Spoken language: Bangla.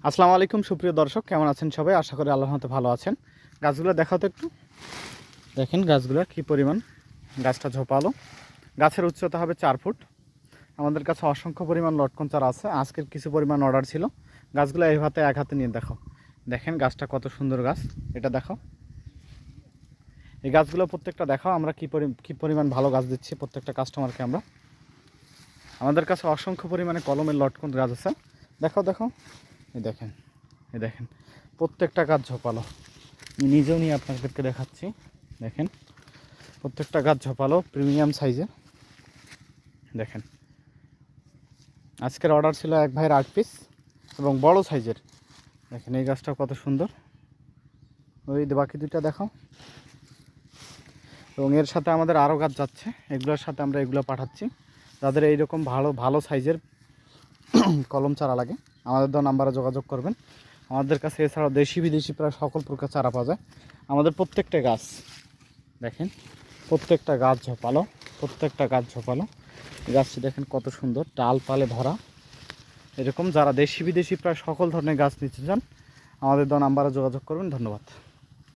আসসালামু আলাইকুম সুপ্রিয় দর্শক, কেমন আছেন সবাই? আশা করি আল্লাহর রহমতে ভালো আছেন। গাছগুলো দেখাও তো একটু। দেখেন গাছগুলো কী পরিমাণ, গাছটা ঝোপালো। গাছের উচ্চতা হবে 4 ফুট। আমাদের কাছে অসংখ্য পরিমাণ লটকন চারা আছে। আজকের কিছু পরিমাণ অর্ডার ছিল। গাছগুলো এই হাতে এক হাতে নিয়ে দেখাও। দেখেন গাছটা কত সুন্দর গাছ, এটা দেখাও। এই গাছগুলো প্রত্যেকটা দেখাও, আমরা কী পরিমাণ ভালো গাছ দিচ্ছি প্রত্যেকটা কাস্টমারকে আমরা। আমাদের কাছে অসংখ্য পরিমাণে কলমের লটকন গাছ আছে। দেখাও দেখাও, এই দেখেন, এই দেখেন প্রত্যেকটা গাছ ঝোপালো। আমি নিজেও নিয়ে আপনাদেরকে দেখাচ্ছি। দেখেন প্রত্যেকটা গাছ ঝোপালো, প্রিমিয়াম সাইজের। দেখেন আজকের অর্ডার ছিল এক ভাইয়ের 8 পিস এবং বড় সাইজের। দেখেন এই গাছটা কত সুন্দর, ওই বাকি দুইটা দেখাও। এবং এর সাথে আমাদের আরও গাছ যাচ্ছে, এগুলোর সাথে আমরা এগুলো পাঠাচ্ছি। যাদের এইরকম ভালো ভালো সাইজের কলম চারা লাগে আমাদের দেওয়া নাম্বারে যোগাযোগ করবেন। আমাদের কাছে এছাড়াও দেশি বিদেশি প্রায় সকল প্রকার চারা পাওয়া যায়। আমাদের প্রত্যেকটা গাছ দেখেন, প্রত্যেকটা গাছ ঝোপালো, প্রত্যেকটা গাছ ঝোপালো। গাছটি দেখেন কত সুন্দর, ডালপালে ভরা। এরকম যারা দেশি বিদেশি প্রায় সকল ধরনের গাছ নিতে চান আমাদের দেওয়া নাম্বারে যোগাযোগ করবেন। ধন্যবাদ।